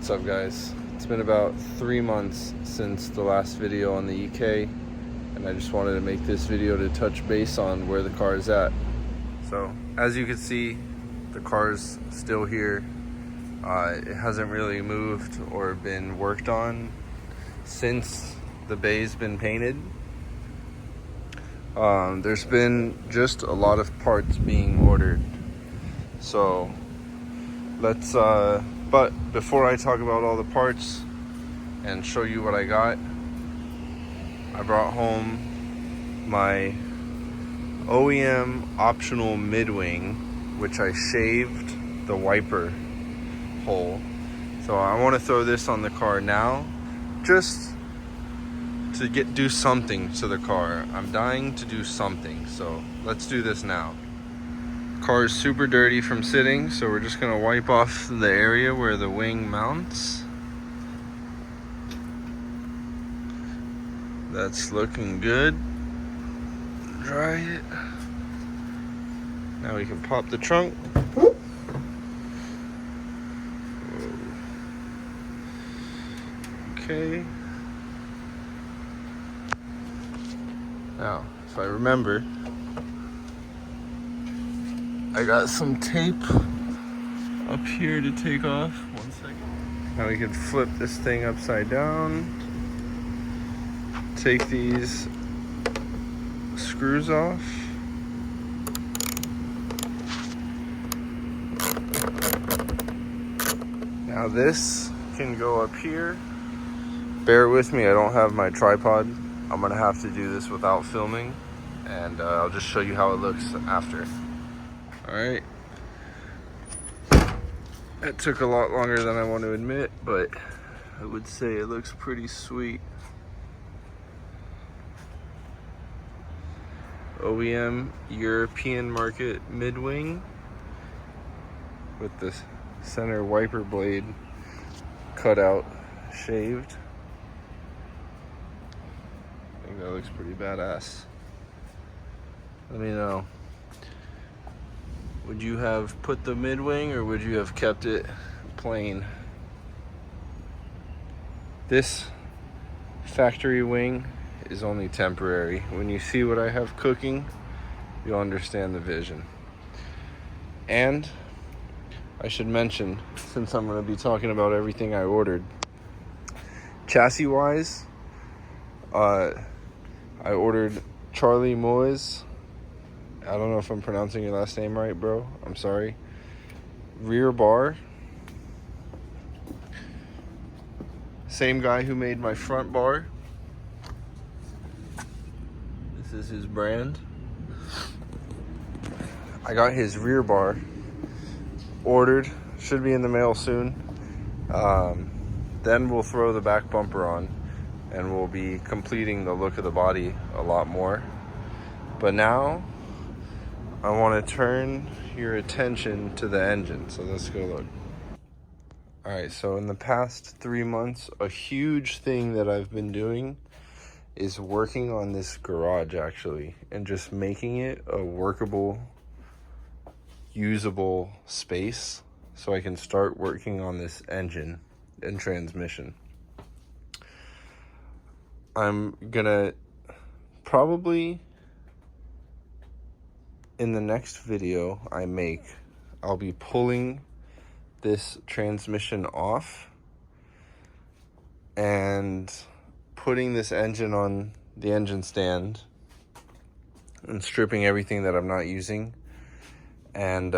What's up, guys? It's been about 3 months since the last video on the EK, and I just wanted to make this video to touch base on where the car is at. So as you can see, the car's still here. It hasn't really moved or been worked on since the bay's been painted. There's been just a lot of parts being ordered. So let's but before I talk about all the parts and show you what I got, I brought home my OEM optional mid-wing, which I shaved the wiper hole. So I want to throw this on the car now, just to do something to the car. I'm dying to do something, so let's do this now. Car is super dirty from sitting, so we're just gonna wipe off the area where the wing mounts. That's looking good. Dry it. Now we can pop the trunk. Okay. Now, if I remember, I got some tape up here to take off. 1 second. Now we can flip this thing upside down. Take these screws off. Now this can go up here. Bear with me, I don't have my tripod. I'm gonna have to do this without filming, and I'll just show you how it looks after. All right, that took a lot longer than I want to admit, but I would say it looks pretty sweet. OEM European market mid-wing with the center wiper blade cut out, shaved. I think that looks pretty badass. Let me know. Would you have put the mid-wing or would you have kept it plain? This factory wing is only temporary. When you see what I have cooking, you'll understand the vision. And I should mention, since I'm going to be talking about everything I ordered, chassis wise, I ordered Charlie Moyes. I don't know if I'm pronouncing your last name right, bro. I'm sorry. Rear bar. Same guy who made my front bar. This is his brand. I got his rear bar ordered. Should be in the mail soon. Then we'll throw the back bumper on and we'll be completing the look of the body a lot more. But now I want to turn your attention to the engine, so let's go look. All right, so in the past 3 months, a huge thing that I've been doing is working on this garage, actually, and just making it a workable, usable space so I can start working on this engine and transmission. I'm gonna probably, in the next video I make, I'll be pulling this transmission off and putting this engine on the engine stand and stripping everything that I'm not using and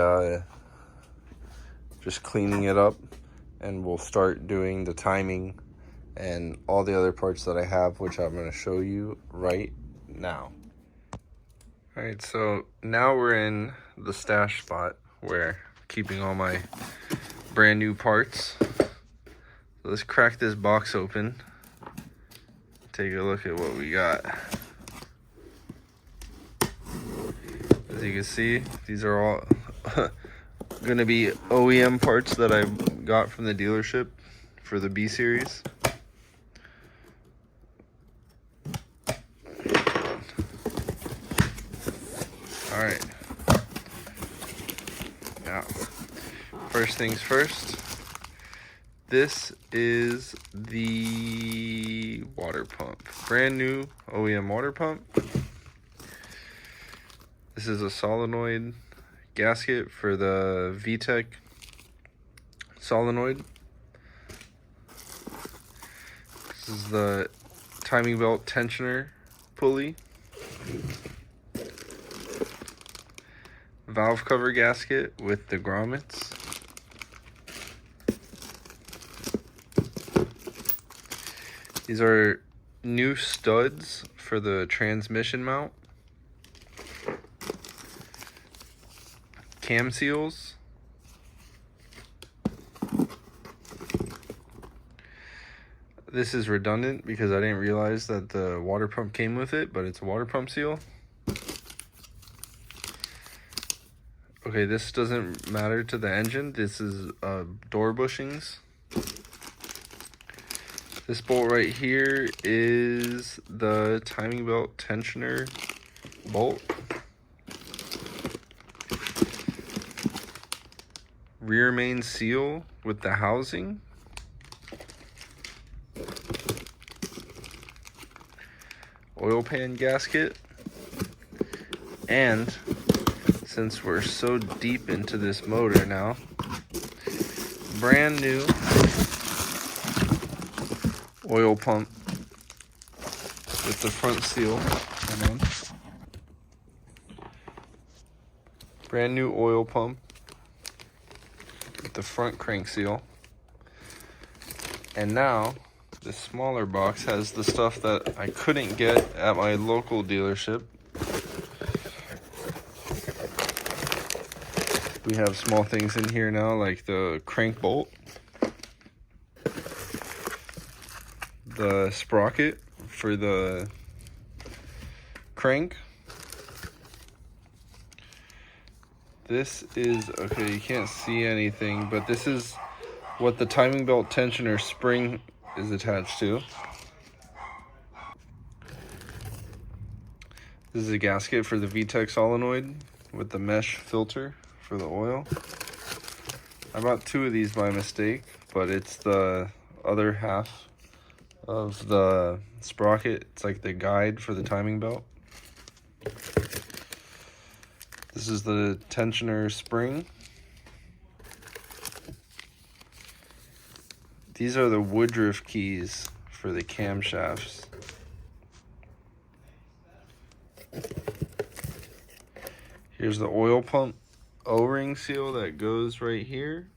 just cleaning it up, and we'll start doing the timing and all the other parts that I have, which I'm going to show you right now. All right, so now we're in the stash spot where I'm keeping all my brand new parts. So let's crack this box open. Take a look at what we got. As you can see, these are all gonna be OEM parts that I got from the dealership for the B series. All right. Now, first things first, This is the water pump. Brand new OEM water pump. This is a solenoid gasket for the VTEC solenoid. This is the timing belt tensioner pulley. Valve cover gasket with the grommets. These are new studs for the transmission mount. Cam seals. This is redundant because I didn't realize that the water pump came with it, but it's a water pump seal. Okay, this doesn't matter to the engine. This is door bushings. This bolt right here is the timing belt tensioner bolt. Rear main seal with the housing. Oil pan gasket. And since we're so deep into this motor now, brand new oil pump with the front seal. Hold on. Brand new oil pump with the front crank seal. And now this smaller box has the stuff that I couldn't get at my local dealership. We have small things in here now, like the crank bolt, the sprocket for the crank. This is, okay, you can't see anything, but this is what the timing belt tensioner spring is attached to. This is a gasket for the VTEC solenoid with the mesh filter for the oil. I bought two of these by mistake, but it's the other half of the sprocket. It's like the guide for the timing belt. This is the tensioner spring. These are the Woodruff keys for the camshafts. Here's the oil pump O-ring seal that goes right here,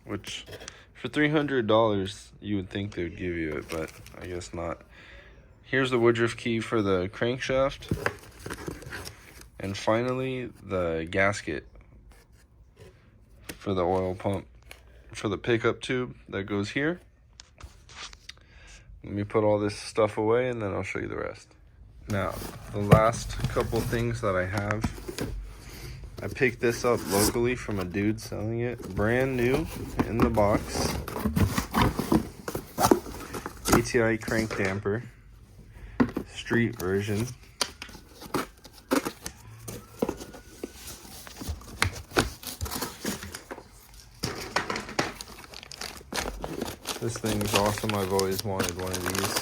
which for $300 you would think they would give you it, but I guess not. Here's the Woodruff key for the crankshaft. And finally, the gasket for the oil pump for the pickup tube that goes here. Let me put all this stuff away and then I'll show you the rest. Now, the last couple things that I have, I picked this up locally from a dude selling it, brand new in the box. ATI crank damper, street version. This thing's awesome. I've always wanted one of these.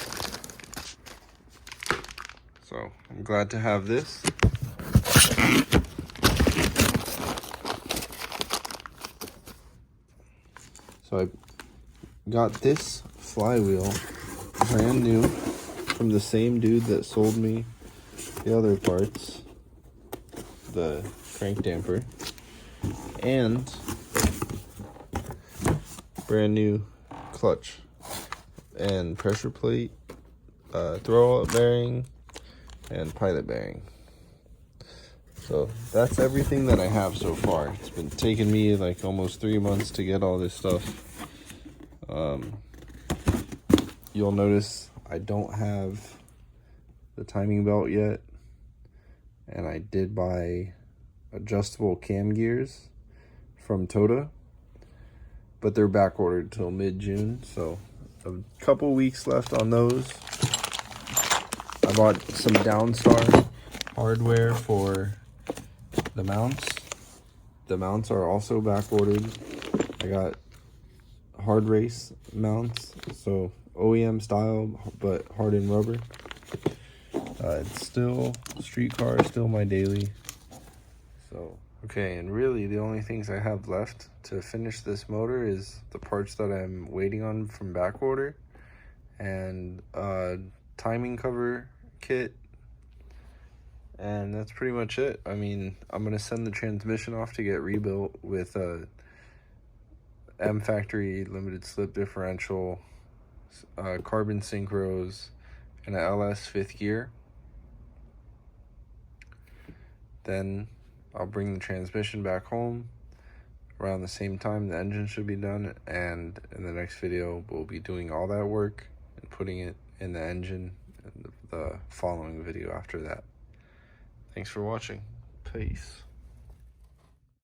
So I'm glad to have this. So I got this flywheel brand new from the same dude that sold me the other parts, the crank damper, and brand new clutch and pressure plate, throw up bearing, and pilot bearing. So that's everything that I have so far. It's been taking me like almost 3 months to get all this stuff. You'll notice I don't have the timing belt yet, and I did buy adjustable cam gears from Toda, but they're back ordered till mid-June, so a couple weeks left on those. I bought some Downstar hardware for the mounts. The mounts are also back ordered. I got hard race mounts, so OEM style but hardened rubber. It's still street car, still my daily. So okay, and really the only things I have left to finish this motor is the parts that I'm waiting on from back order, and timing cover kit, and that's pretty much it. I mean, I'm gonna send the transmission off to get rebuilt with a M factory limited slip differential, carbon synchros, and a LS 5th gear. Then I'll bring the transmission back home around the same time the engine should be done, and in the next video we'll be doing all that work and putting it in the engine in the following video after that. Thanks for watching. Peace.